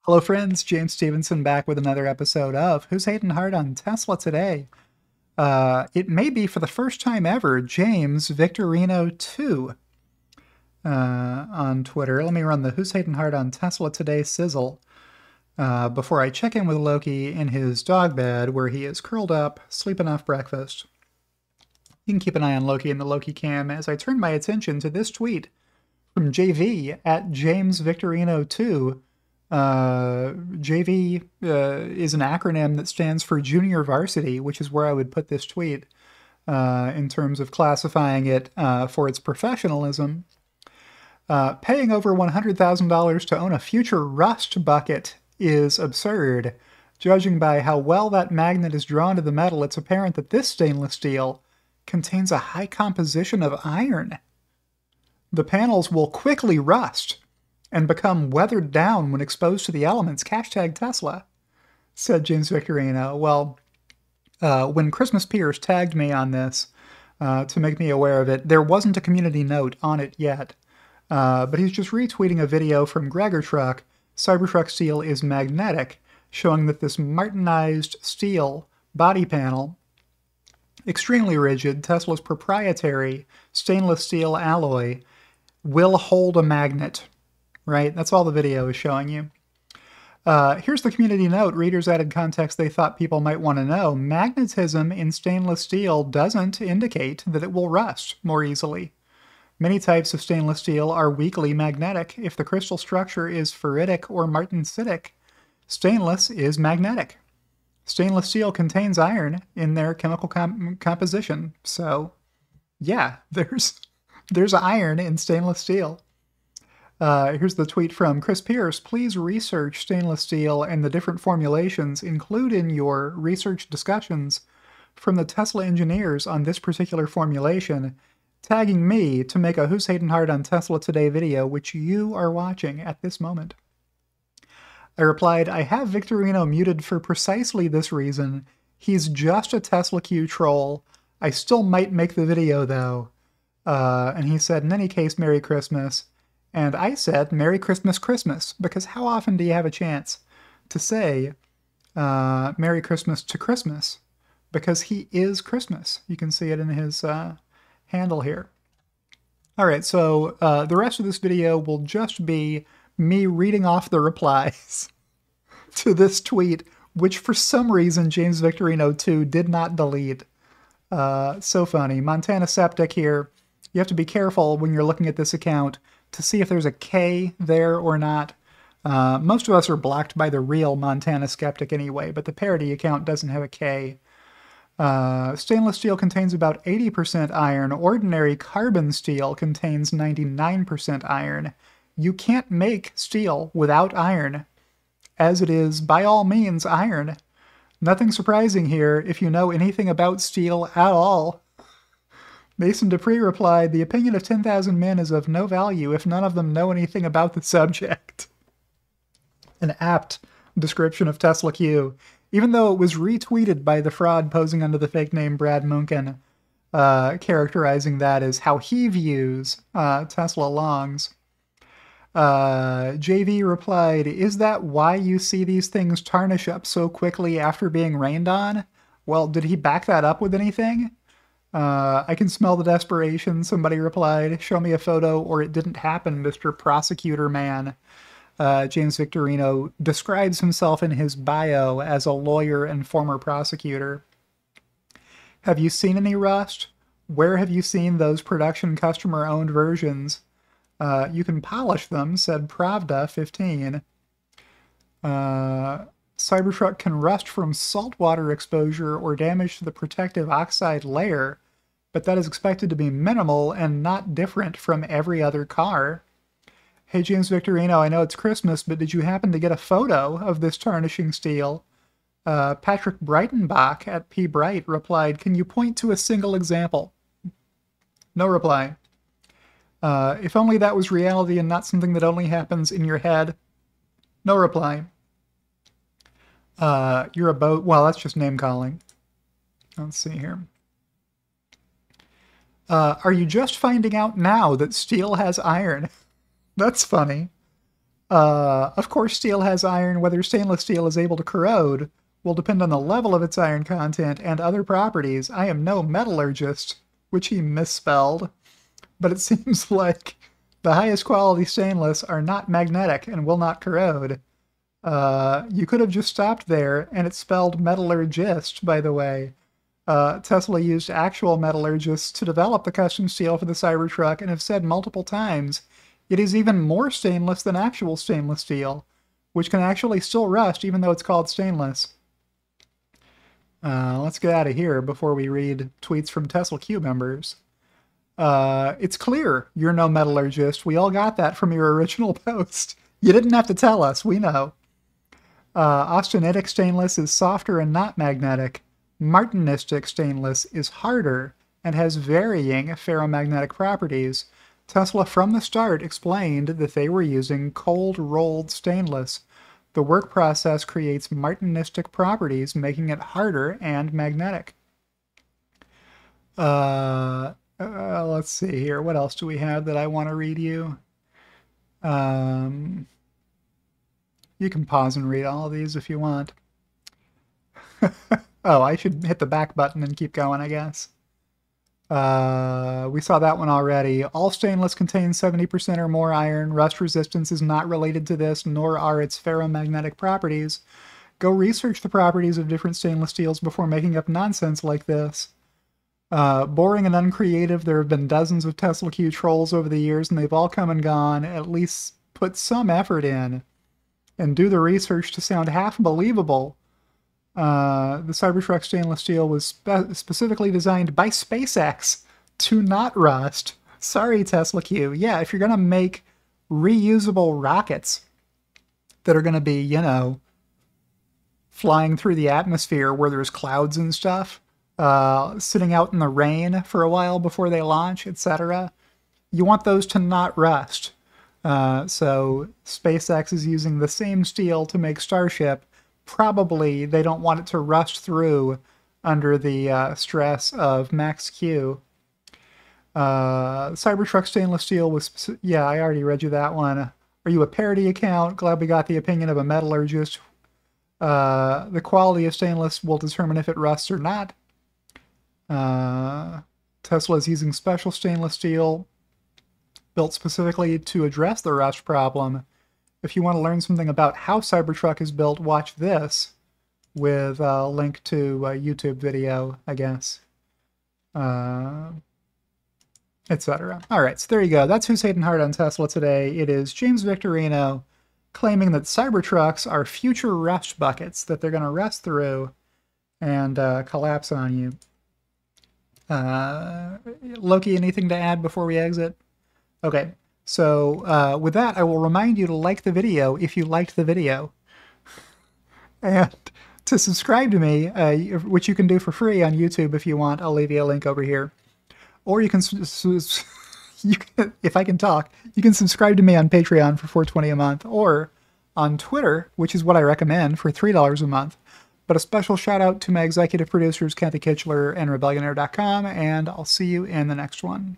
Hello friends, James Stevenson back with another episode of Who's Hating Hard on Tesla Today? It may be for the first time ever, James Victorino 2 on Twitter. Let me run the Who's Hating Hard on Tesla Today sizzle before I check in with Loki in his dog bed where he is curled up, sleeping off breakfast. You can keep an eye on Loki in the Loki cam as I turn my attention to this tweet from JV at James Victorino 2. JV is an acronym that stands for Junior Varsity, which is where I would put this tweet in terms of classifying it for its professionalism. Paying over $100,000 to own a future rust bucket is absurd. Judging by how well that magnet is drawn to the metal, it's apparent that this stainless steel contains a high composition of iron. The panels will quickly rust and become weathered down when exposed to the elements. Hashtag Tesla, said James Victorino. Well, when Christmas Pierce tagged me on this to make me aware of it, there wasn't a community note on it yet. But he's just retweeting a video from Truck. Cybertruck steel is magnetic, showing that this martinized steel body panel, extremely rigid, Tesla's proprietary stainless steel alloy, will hold a magnet. Right? That's all the video is showing you. Here's the community note. Readers added context they thought people might want to know. Magnetism in stainless steel doesn't indicate that it will rust more easily. Many types of stainless steel are weakly magnetic. If the crystal structure is ferritic or martensitic, stainless is magnetic. Stainless steel contains iron in their chemical composition. So, yeah, there's iron in stainless steel. Here's the tweet from Chris Pierce. Please research stainless steel and the different formulations. Include in your research discussions from the Tesla engineers on this particular formulation, tagging me to make a Who's Hating Hard on Tesla Today video, which you are watching at this moment. I replied, I have Victorino muted for precisely this reason. He's just a TSLAQ troll. I still might make the video, though. And he said, in any case, Merry Christmas. And I said, Merry Christmas, Christmas, because how often do you have a chance to say Merry Christmas to Christmas? Because he is Christmas. You can see it in his handle here. All right, so the rest of this video will just be me reading off the replies to this tweet, which for some reason James Victorino 2 did not delete. So funny. Montana Septic here. You have to be careful when you're looking at this account to see if there's a K there or not. Most of us are blocked by the real Montana Skeptic anyway, but the parody account doesn't have a K. Stainless steel contains about 80% iron. Ordinary carbon steel contains 99% iron. You can't make steel without iron, as it is, by all means, iron. Nothing surprising here if you know anything about steel at all. Mason Dupree replied, the opinion of 10,000 men is of no value if none of them know anything about the subject. An apt description of TSLAQ, even though it was retweeted by the fraud posing under the fake name Brad Munkin, characterizing that as how he views Tesla longs. JV replied, is that why you see these things tarnish up so quickly after being rained on? Well, did he back that up with anything? I can smell the desperation, somebody replied. Show me a photo or it didn't happen, Mr. Prosecutor Man. James Victorino describes himself in his bio as a lawyer and former prosecutor. Have you seen any rust? Where have you seen those production customer-owned versions? You can polish them, said Pravda15. Cybertruck can rust from saltwater exposure or damage to the protective oxide layer, but that is expected to be minimal and not different from every other car. Hey, James Victorino, I know it's Christmas, but did you happen to get a photo of this tarnishing steel? Patrick Breitenbach at P. Bright replied, can you point to a single example? No reply. If only that was reality and not something that only happens in your head. No reply. You're a boat. Well, that's just name calling. Let's see here. Are you just finding out now that steel has iron? That's funny. Of course, steel has iron. Whether stainless steel is able to corrode will depend on the level of its iron content and other properties. I am no metallurgist, which he misspelled, but it seems like the highest quality stainless are not magnetic and will not corrode. You could have just stopped there, and it's spelled metallurgist, by the way. Tesla used actual metallurgists to develop the custom steel for the Cybertruck and have said multiple times it is even more stainless than actual stainless steel, which can actually still rust even though it's called stainless. Let's get out of here before we read tweets from TSLAQ members. It's clear you're no metallurgist. We all got that from your original post. You didn't have to tell us. We know. Austenitic stainless is softer and not magnetic. Martinistic stainless is harder and has varying ferromagnetic properties. Tesla from the start explained that they were using cold-rolled stainless. The work process creates martinistic properties, making it harder and magnetic. Let's see here. What else do we have that I want to read you? You can pause and read all of these if you want. Oh, I should hit the back button and keep going, I guess. We saw that one already. All stainless contains 70% or more iron. Rust resistance is not related to this, nor are its ferromagnetic properties. Go research the properties of different stainless steels before making up nonsense like this. Boring and uncreative, there have been dozens of TSLAQ trolls over the years, and they've all come and gone. At least put some effort in and do the research to sound half believable. The Cybertruck stainless steel was specifically designed by SpaceX to not rust. Sorry, TSLAQ. Yeah, if you're going to make reusable rockets that are going to be, you know, flying through the atmosphere where there's clouds and stuff, sitting out in the rain for a while before they launch, etc., you want those to not rust. So SpaceX is using the same steel to make Starship. Probably they don't want it to rust through under the stress of max Q. Cybertruck stainless steel was... Yeah, I already read you that one. Are you a parody account? Glad we got the opinion of a metallurgist. The quality of stainless will determine if it rusts or not. Tesla is using special stainless steel built specifically to address the rust problem. If you want to learn something about how Cybertruck is built, watch this with a link to a YouTube video, I guess, etc. All right, so there you go. That's Who's Hating Hard on Tesla today. It is James Victorino claiming that Cybertrucks are future rust buckets, that they're going to rust through and collapse on you. Loki, anything to add before we exit? Okay. So with that, I will remind you to like the video if you liked the video. And to subscribe to me, which you can do for free on YouTube if you want. I'll leave you a link over here. Or you can, if I can talk, you can subscribe to me on Patreon for $4.20 a month, or on Twitter, which is what I recommend, for $3 a month. But a special shout out to my executive producers, Kathy Kitchler and Rebellionaire.com, and I'll see you in the next one.